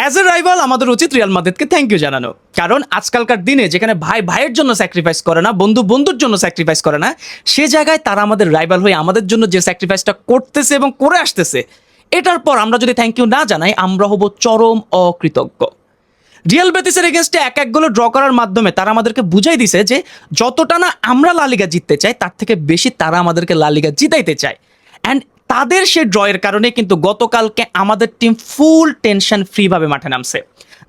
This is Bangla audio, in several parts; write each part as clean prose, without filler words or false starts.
অ্যাজ এ রাইভাল আমাদের উচিত রিয়াল মাদ্রিদকে থ্যাংক ইউ জানানো, কারণ আজকালকার দিনে যেখানে ভাই ভাইয়ের জন্য স্যাক্রিফাইস করে না, বন্ধু বন্ধুর জন্য স্যাক্রিফাইস করে না, সে জায়গায় তারা আমাদের রাইভাল হয়ে আমাদের জন্য যে স্যাক্রিফাইসটা করতেছে এবং করে আসতেছে, এটার পর আমরা যদি থ্যাংক ইউ না জানাই আমরা হব চরম অকৃতজ্ঞ। রিয়াল বেতিসের এগেনস্টে 1-1 গোলে ড্র করার মাধ্যমে তারা আমাদেরকে বুঝাই দিছে যে যতটা না আমরা লা লিগা জিততে চাই তার থেকে বেশি তারা আমাদেরকে লা লিগা জিতাইতে চায়। অ্যান্ড তাদের সেই ড্রয়ের কারণে কিন্তু গতকালকে আমাদের টিম ফুল টেনশন ফ্রি ভাবে মাঠে নামছে।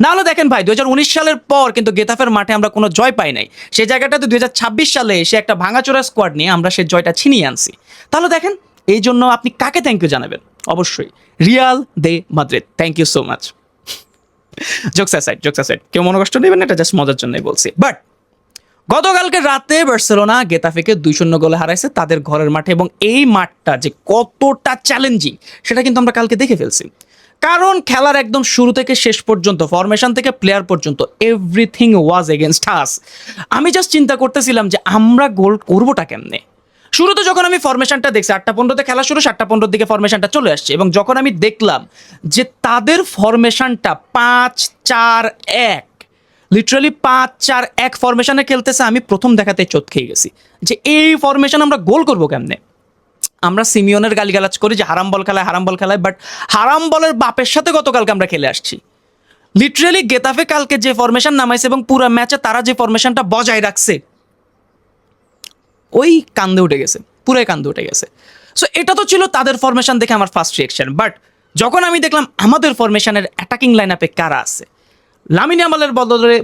নাহলে দেখেন ভাই 2019 সালের পর কিন্তু গেতাফের মাঠে আমরা কোনো জয় পাই নাই, সেই জায়গাটাতে 2026 সালে এসে একটা ভাঙাচোরা স্কোয়াড নিয়ে আমরা সেই জয়টা ছিনিয়ে আনছি। তাহলে দেখেন এই জন্য আপনি কাকে থ্যাংক ইউ জানাবেন? অবশ্যই Real de Madrid, thank you so much. Jokes aside, কেউ মনে কষ্ট নেবেন, এটা জাস্ট মজার জন্যই বলছি। বাট গতকালকে রাতে বার্সেলোনা গেতাফেকে 2-0 গোলে হারাইছে তাদের ঘরের মাঠে, এবং এই মাঠটা যে কতটা চ্যালেঞ্জিং সেটা কিন্তু আমরা কালকে দেখে ফেলছি। কারণ খেলার একদম শুরু থেকে শেষ পর্যন্ত, ফরমেশন থেকে প্লেয়ার পর্যন্ত, এভরিথিং ওয়াজ এগেনস্ট আস। আমি জাস্ট চিন্তা করতেছিলাম যে আমরা গোল করবোটা কেমনে। শুরুতে যখন আমি ফরমেশনটা দেখছি, 8:15-তে খেলা শুরু, 7:15-র দিকে ফরমেশনটা চলে আসছে, এবং যখন আমি দেখলাম যে তাদের ফরমেশনটা 5-4-1, লিটারালি 5-4-1 ফরমেশনে খেলতেছে, আমি প্রথম দেখাতে চোট খেয়ে গেছি যে এই ফরমেশন আমরা গোল করবো কেমনে। আমরা সিমিওনের গালিগালাজ করি যে হারাম বল খেলায়, বাট হারাম বলের বাপের সাথে গতকালকে আমরা খেলে আসছি। লিটারালি গেতাফে কালকে যে ফরমেশন নামাইছে এবং পুরো ম্যাচে তারা যে ফরমেশনটা বজায় রাখছে, ওই কান্দে উঠে গেছে, পুরাই কান্দে উঠে গেছে। সো এটা তো ছিল তাদের ফরমেশন দেখে আমার ফার্স্ট রিয়েকশন। বাট যখন আমি দেখলাম আমাদের ফরমেশনের অ্যাটাকিং লাইন আপে কারা আছে, লামিন ইয়ামালের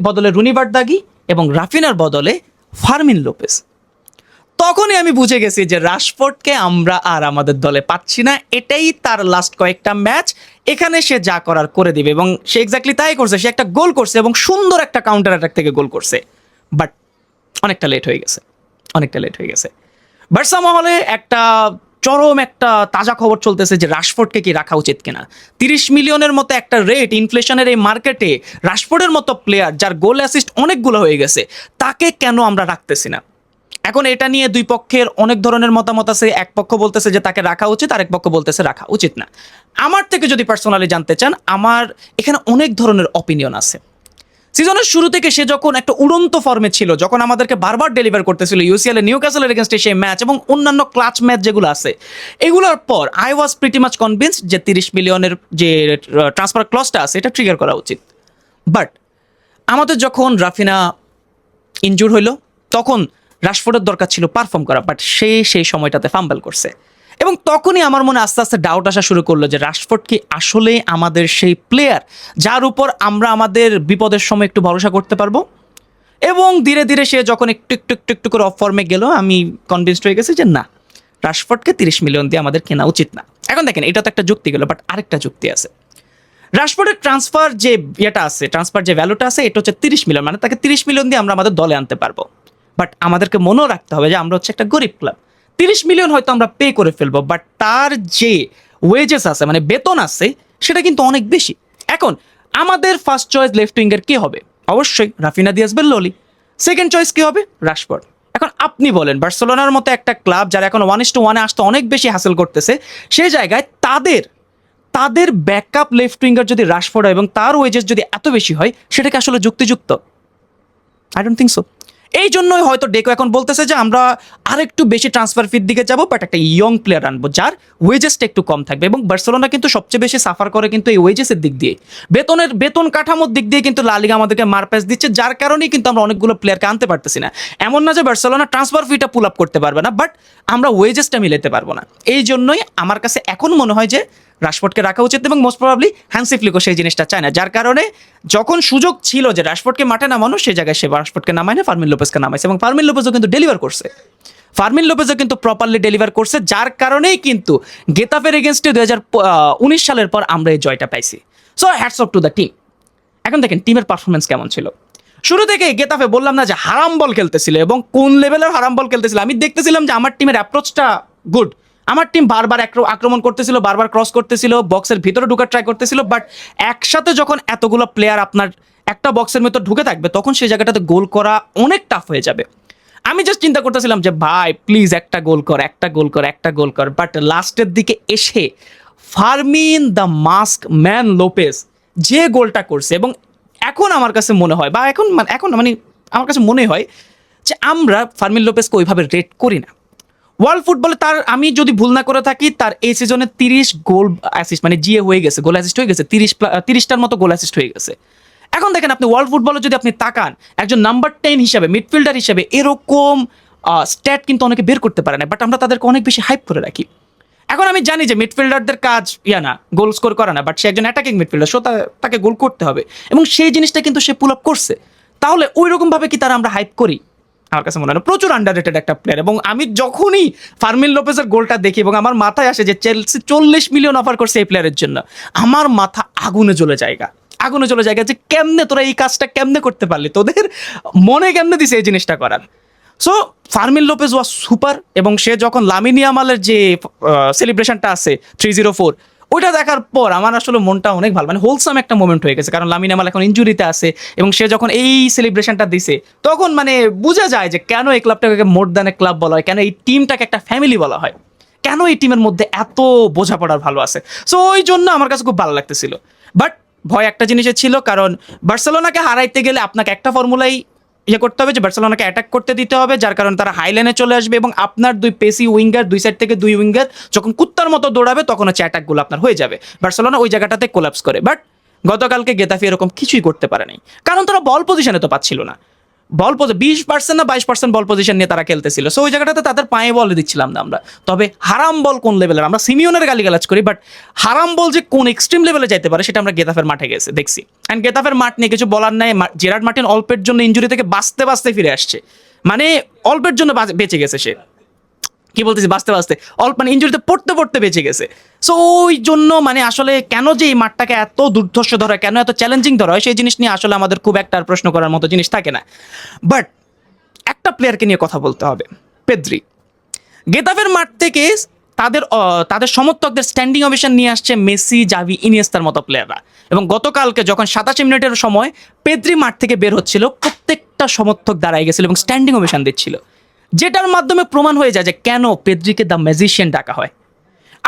বদলে রুনি বার্দাগি এবং রাফিনার বদলে ফার্মিন লোপেস, তখনই আমি বুঝে গেছি যে রাশফোর্ডকে আমরা আর আমাদের দলে পাচ্ছি না। এটাই তার লাস্ট কয়েকটা ম্যাচ, এখানে সে যা করার করে দিবে, এবং সে এক্স্যাক্টলি তাই করছে। সে একটা গোল করছে এবং সুন্দর একটা কাউন্টার অ্যাটাক থেকে গোল করছে, বাট অনেকটা লেট হয়ে গেছে। বার্সা মহলে একটা চরম একটা তাজা খবর চলতেছে যে রাশফোর্ডকে কি রাখা উচিত কিনা। 30 মিলিয়নের মতো একটা রেট ইনফ্লেশনের এই মার্কেটে রাশফোর্ডের মতো প্লেয়ার যার গোল অ্যাসিস্ট অনেকগুলো হয়ে গেছে, তাকে কেন আমরা রাখতেছি না? এখন এটা নিয়ে দুই পক্ষের অনেক ধরনের মতামত আছে। এক পক্ষ বলতেছে যে তাকে রাখা উচিত, আরেক পক্ষ বলতেছে রাখা উচিত না। আমার থেকে যদি পার্সোনালি জানতে চান, আমার এখানে অনেক ধরনের অপিনিয়ন আছে। সিজনের শুরু থেকে সে যখন একটা উড়ন্ত ফর্মে ছিল, যখন আমাদেরকে বারবার ডেলিভার করতেছিল ইউসিএল এ নিউক্যাসলের এগেইনস্টে সেই ম্যাচ এবং অন্যান্য ক্লাচ ম্যাচ যেগুলো আছে, এগুলোর পর I was pretty much convinced যে 30 মিলিয়নের যে ট্রান্সফার ক্লজটা আছে এটা ট্রিগার করা উচিত। বাট আমাদের যখন রাফিনা ইনজুর হইলো, তখন রাশফোর্ডের দরকার ছিল পারফর্ম করা, বাট সেই সময়টাতে ফাম্বল করছে, এবং তখনই আমার মনে আস্তে আস্তে ডাউট আসা শুরু করলো যে রাশফোর্ড কি আসলে আমাদের সেই প্লেয়ার যার উপর আমরা আমাদের বিপদের সময় একটু ভরসা করতে পারবো। এবং ধীরে ধীরে সে যখন একটু করে অফ ফর্মে গেল, আমি কনভিন্সড হয়ে গেছি যে না, রাশফোর্ডকে 30 মিলিয়ন দিয়ে আমাদের কেনা উচিত না। এখন দেখেন এটা তো একটা যুক্তি গেল, বাট আরেকটা যুক্তি আছে। রাশফোর্ডের ট্রান্সফার যে ইয়েটা আছে, ট্রান্সফার যে ভ্যালুটা আছে, এটা হচ্ছে 30 মিলিয়ন, মানে তাকে 30 মিলিয়ন দিয়ে আমরা আমাদের দলে আনতে পারবো। বাট আমাদেরকে মনেও রাখতে হবে যে আমরা হচ্ছে একটা গরিব ক্লাব। 30 মিলিয়ন হয়তো আমরা পে করে ফেলবো, বাট তার যে ওয়েজেস আছে, মানে বেতন আছে, সেটা কিন্তু অনেক বেশি। এখন আমাদের ফার্স্ট চয়েস লেফট উইঙ্গার কে হবে? অবশ্যই রাফিনা দিয়াস বেল্লোলি। সেকেন্ড চয়েস কি হবে? রাশফোর্ড। এখন আপনি বলেন, বার্সেলোনার মতো একটা ক্লাব যারা এখন 1:1 আসতে অনেক বেশি হাসিল করতেছে, সেই জায়গায় তাদের ব্যাকআপ লেফট উইঙ্গার যদি রাশফোর্ড হয় এবং তার ওয়েজেস যদি এত বেশি হয়, সেটা কি আসলে যুক্তিযুক্ত? I don't think so. এই জন্যই হয়তো ডেকো এখন বলতেছে যে আমরা আরেকটু বেশি ট্রান্সফার ফির দিকে যাবো, বাট একটা ইয়ং প্লেয়ার আনবো যার ওয়েজেসটা একটু কম থাকবে। এবং বার্সেলোনা কিন্তু সবচেয়ে বেশি সাফার করে কিন্তু এই ওয়েজেসের দিক দিয়ে, বেতন কাঠামোর দিক দিয়ে কিন্তু লা লিগা আমাদেরকে মারপ্যাচ দিচ্ছে, যার কারণেই কিন্তু আমরা অনেকগুলো প্লেয়ারকে আনতে পারতেছি না। এমন না যে বার্সেলোনা ট্রান্সফার ফিটা পুল আপ করতে পারবে না, বাট আমরা ওয়েজেসটা মিলাতে পারবো না। এই জন্যই আমার কাছে এখন মনে হয় যে রাশফোর্ডকে রাখা উচিত, এবং মোস্ট প্রবাবলি হ্যান্সি ফ্লিকও সেই জিনিসটা চায় না, যার কারণে যখন সুযোগ ছিল যে রাশফোর্ডকে মাঠে নামানো, সেই জায়গায় সে রাশফোর্ডকে নামায় না, ফার্মিন লোপেজকে নামাইছে, এবং ফার্মিন লোপেজও কিন্তু ডেলিভার করছে। প্রপারলি ডেলিভার করছে, যার কারণেই কিন্তু গেতাফের এগেনস্টে 2019 সালের পর আমরা এই জয়টা পাইছি। So hats off to the team. এখন দেখেন টিমের পারফরমেন্স কেমন ছিল। শুরু থেকে গেতাফে বললাম না যে হারাম বল খেলতেছিল, এবং কোন লেভেলের হারাম বল খেলতেছিল। আমি দেখতেছিলাম যে আমার টিমের অ্যাপ্রোচটা গুড, আমার টিম বারবার আক্রমণ করতেছিল, বারবার ক্রস করতেছিল, বক্সের ভিতরে ঢুকার ট্রাই করতেছিল, বাট একসাথে যখন এতগুলো প্লেয়ার আপনার একটা বক্সের ভিতর ঢুকে থাকবে, তখন সেই জায়গাটাতে গোল করা অনেক টাফ হয়ে যাবে। আমি জাস্ট চিন্তা করতেছিলাম যে ভাই প্লিজ একটা গোল কর, বাট লাস্টের দিকে এসে Fermin the mask man Lopez যে গোলটা করছে, এবং এখন আমার কাছে মনে হয়, বা এখন মানে আমার কাছে মনে হয় যে আমরা ফার্মিন লোপেজকে ওইভাবে রেট করি না। ওয়ার্ল্ড ফুটবলে তার, আমি যদি ভুল না করে থাকি, তার এই সিজনে 30 গোল অ্যাসিস্ট মানে জিএ হয়ে গেছে, গোল অ্যাসিস্ট হয়ে গেছে 30টার মতো গোল অ্যাসিস্ট হয়ে গেছে। এখন দেখেন আপনি ওয়ার্ল্ড ফুটবলে যদি আপনি তাকান, একজন নাম্বার 10 হিসাবে, মিডফিল্ডার হিসাবে এরকম স্ট্যাট কিন্তু অনেকে বের করতে পারে না, বাট আমরা তাদেরকে অনেক বেশি হাইপ করে রাখি। এখন আমি জানি যে মিডফিল্ডারদের কাজ না গোল স্কোর করা না, বাট সে একজন অ্যাটাকিং মিডফিল্ডার, সো তাকে গোল করতে হবে, এবং সেই জিনিসটা কিন্তু সে পুল আপ করছে। তাহলে ওই রকমভাবে কি তারা আমরা হাইপ করি? আমার কাছে মনে হয় না। প্রচুর আন্ডাররেটেড একটা প্লেয়ার, এবং আমি যখনই ফার্মিন লোপেজের গোলটা দেখি এবং আমার মাথায় আসে যে চেলসি 40 মিলিয়ন অফার করছে এই প্লেয়ারের জন্য, আমার মাথা আগুনে জ্বলে জায়গা যে কেমনে তোরা এই কাজটা কেমনে করতে পারলি, তোদের মনে কেমনে দিছে এই জিনিসটা করার। সো ফার্মিন লোপেজ ওয়াজ সুপার, এবং সে যখন লামিন ইয়ামালের যে সেলিব্রেশনটা আছে 304, ওইটা দেখার পর আমার আসলে মনটা অনেক ভালো, মানে হোলসাম একটা মোমেন্ট হয়ে গেছে, কারণ লামিন ইয়ামাল এখন ইনজুরিতে আছে, এবং সে যখন এই সেলিব্রেশনটা দিছে তখন মানে বোঝা যায় যে কেন এই ক্লাবটাকে মোর দ্যান এ ক্লাব বলা হয়, কেন এই টিমটাকে একটা ফ্যামিলি বলা হয়, কেন এই টিমের মধ্যে এত বোঝাপড়ার ভালো আছে। সো ওই জন্য আমার কাছে খুব ভালো লাগতেছিল। বাট ভয় একটা জিনিসের ছিল, কারণ বার্সেলোনাকে হারাইতে গেলে আপনাকে একটা ফর্মুলাই করতে হবে, যে বার্সেলোনাকে অ্যাটাক করতে দিতে হবে, যার কারণে তারা হাই লাইনে চলে আসবে, এবং আপনার দুই পেসি উইঙ্গার, দুই সাইড থেকে দুই উইঙ্গার যখন কুত্তার মতো দৌড়াবে, তখন হচ্ছে অ্যাটাকগুলো আপনার হয়ে যাবে। বার্সেলোনা ওই জায়গাটাতে কোলাপস করে, বাট গতকালকে গেতাফি এরকম কিছুই করতে পারে নাই, কারণ তারা বল পজিশনে তো পাচ্ছিল না। 20% না 22% বল পজিশন নিয়ে তারা খেলতেছিল, সো ওই জায়গাটাতে তাদের পায়ে বল দিচ্ছিলাম না আমরা। তবে হারাম বল কোন লেভেলের, আমরা সিমিওনের গালিগালাজ করি, বাট হারাম বল যে কোন এক্সট্রিম লেভেলে যাইতে পারে সেটা আমরা গেতাফের মাঠে গেছে দেখছি। অ্যান্ড গেতাফের মাঠ নিয়ে কিছু বলার নাই, জেরার্ড মার্টিন অল্পের জন্য ইনজুরি থেকে বাঁচতে ফিরে আসছে, মানে অল্পের জন্য বেঁচে গেছে সে, কি বলতেছি বাঁচতে অল্প, মানে ইনজুরিতে পড়তে বেঁচে গেছে। সো ওই জন্য মানে আসলে কেন যে এই মাঠটাকে এত দুর্ধর্ষ ধরা, কেন এত চ্যালেঞ্জিং ধরা হয়, সেই জিনিস নিয়ে আসলে আমাদের খুব একটা প্রশ্ন করার মতো জিনিস থাকে না। বাট একটা প্লেয়ারকে নিয়ে কথা বলতে হবে, পেদ্রি। গেতাফের মাঠ থেকে তাদের সমর্থকদের স্ট্যান্ডিং ওভেশন নিয়ে আসছে মেসি, জাভি, ইনিয়েস্তার মতো প্লেয়াররা, এবং গতকালকে যখন 87 মিনিটের সময় পেদ্রি মাঠ থেকে বের হচ্ছিল, প্রত্যেকটা সমর্থক দাঁড়ায় গেছিল এবং স্ট্যান্ডিং ওভেশন দিচ্ছিল, যেটার মাধ্যমে প্রমাণ হয়ে যায় যে কেন পেদ্রিকে দ্য ম্যাজিশিয়ান ডাকা হয়।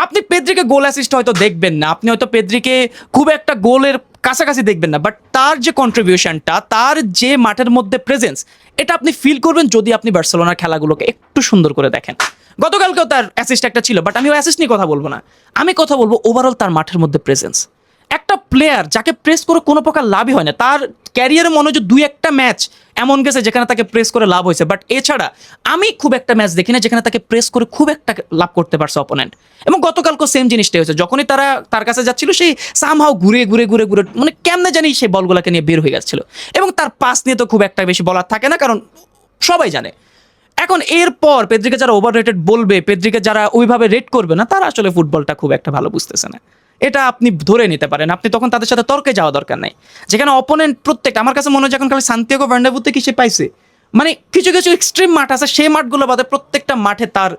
আপনি পেদ্রিকে গোল অ্যাসিস্ট হয়তো দেখবেন না, আপনি হয়তো পেদ্রিকে খুব একটা গোলের কাছাকাছি দেখবেন না, বাট তার যে কন্ট্রিবিউশনটা, তার যে মাঠের মধ্যে প্রেজেন্স, এটা আপনি ফিল করবেন যদি আপনি বার্সেলোনার খেলাগুলোকে একটু সুন্দর করে দেখেন। গতকালকেও তার অ্যাসিস্ট একটা ছিল, বাট আমি ওই অ্যাসিস্ট নিয়ে কথা বলবো না, আমি কথা বলবো ওভারঅল তার মাঠের মধ্যে প্রেজেন্স। একটা প্লেয়ার যাকে প্রেস করে কোনো প্রকার লাভই হয় না, তার ক্যারিয়ারে মনে হয় যে 2-1টা ম্যাচ এমন গেছে যেখানে তাকে প্রেস করে লাভ হয়েছে, বাট এছাড়া আমি খুব একটা ম্যাচ দেখি না যেখানে তাকে প্রেস করে খুব একটা লাভ করতে পারছে অপোনেন্ট। এবং গতকালকে সেম জিনিসটাই হয়েছে, যখনই তারা তার কাছে যাচ্ছিল সেই সামহাও ঘুরে মানে কেমনে জানি সেই বলগুলোকে নিয়ে বের হয়ে যাচ্ছিল, এবং তার পাস নিয়ে তো খুব একটা বেশি বলার থাকে না, কারণ সবাই জানে। এখন এরপর পেদ্রিকে যারা ওভার রেটেড বলবে, পেদ্রিকে যারা ওইভাবে রেট করবে না, তারা আসলে ফুটবলটা খুব একটা ভালো বুঝতেছে না, এটা আপনি ধরে নিতে পারেন। আপনি তখন তাদের সাথে তর্কে যাওয়া দরকার নাই, যেখানে অপোনেন্ট প্রত্যেকটা, আমার কাছে মনে হয় যখন খালি সান্তিয়াগো বার্নাব্যুতে কি সে পাইছে, মানে কিছু এক্সট্রিম মাঠ আছে, সেই মাঠগুলো বাদে প্রত্যেকটা মাঠে তার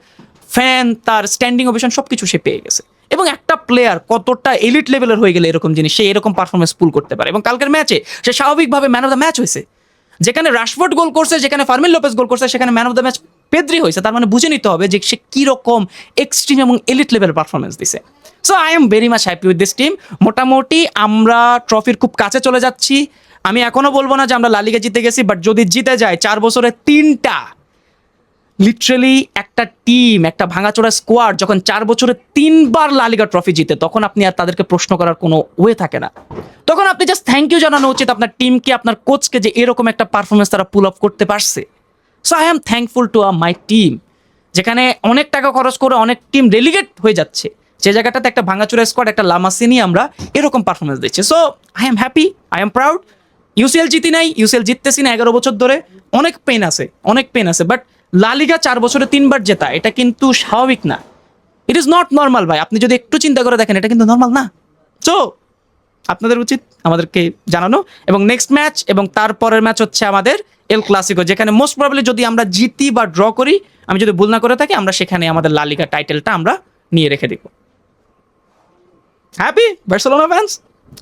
ফ্যান, তার স্ট্যান্ডিং ওভেশন সবকিছু সে পেয়ে গেছে। এবং একটা প্লেয়ার কতটা এলিট লেভেলের হয়ে গেলে এরকম জিনিস, সে এরকম পারফরমেন্স পুল করতে পারে, এবং কালকের ম্যাচে সে স্বাভাবিকভাবে ম্যান অফ দ্য ম্যাচ হয়েছে। যেখানে রাশফোর্ড গোল করছে, যেখানে ফার্মিন লোপেজ গোল করছে, সেখানে man of the match Pedri হয়েছে। তার মানে বুঝে নিতে হবে যে সে কীরকম এক্সট্রিম এবং এলিট লেভেলের পারফরমেন্স দিছে। So I am very much happy with this team. মোটামুটি আমরা ট্রফির খুব কাছে চলে যাচ্ছি। আমি এখনও বলবো না যে আমরা লা লিগা জিতে গেছি, বাট যদি জিতে যায় 4 বছরে 3টা, লিটারেলি একটা টিম, একটা ভাঙাচোরা স্কোয়াড যখন 4 বছরে 3বার লা লিগা ট্রফি জিতে, তখন আপনি আর তাদেরকে প্রশ্ন করার কোনো ওয়ে থাকে না। তখন আপনি জাস্ট থ্যাংক ইউ জানানো উচিত আপনার টিমকে, আপনার কোচকে, যে এরকম একটা পারফরমেন্স তারা পুল আপ করতে পারছে। So I am thankful to my team, যেখানে অনেক টাকা খরচ করে অনেক টিম রেলিগেট হয়ে যাচ্ছে, যে জায়গাটাতে একটা ভাঙাচোরা স্কোয়াড, একটা লামাসি নিয়ে আমরা এরকম পারফরমেন্স দিচ্ছি। So I am happy, I am proud. UCL জিতি নাই, ইউসিএল জিততেছি না 11 বছর ধরে, অনেক পেন আছে, বাট লা লিগা 4 বছরে 3বার জেতা, এটা কিন্তু স্বাভাবিক না, ইট ইজ নট নর্মাল ভাই। আপনি যদি একটু চিন্তা করে দেখেন, এটা কিন্তু নর্মাল না। সো আপনাদের উচিত আমাদেরকে জানানো, এবং নেক্সট ম্যাচ এবং তারপরের ম্যাচ হচ্ছে আমাদের এল ক্লাসিকো, যেখানে মোস্ট প্রবাবলি যদি আমরা জিতি বা ড্র করি, আমি যদি ভুল না করে থাকি, আমরা সেখানে আমাদের লা লিগা টাইটেলটা আমরা নিয়ে রেখে দিব। Happy Barcelona fans?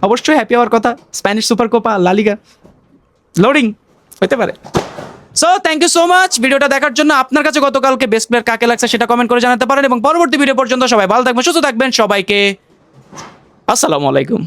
অবশ্যই হ্যাপি হওয়ার কথা। স্প্যানিশ সুপার কোপা, লা লিগা, লোডিং হতে পারে। So thank you so much ভিডিওটা দেখার জন্য। আপনার কাছে গতকালকে বেস্ট প্লেয়ার কাকে লাগছে সেটা কমেন্ট করে জানাতে পারেন, এবং পরবর্তী ভিডিও পর্যন্ত সবাই ভালো থাকবেন, সুস্থ থাকবেন। সবাইকে আসসালামু আলাইকুম।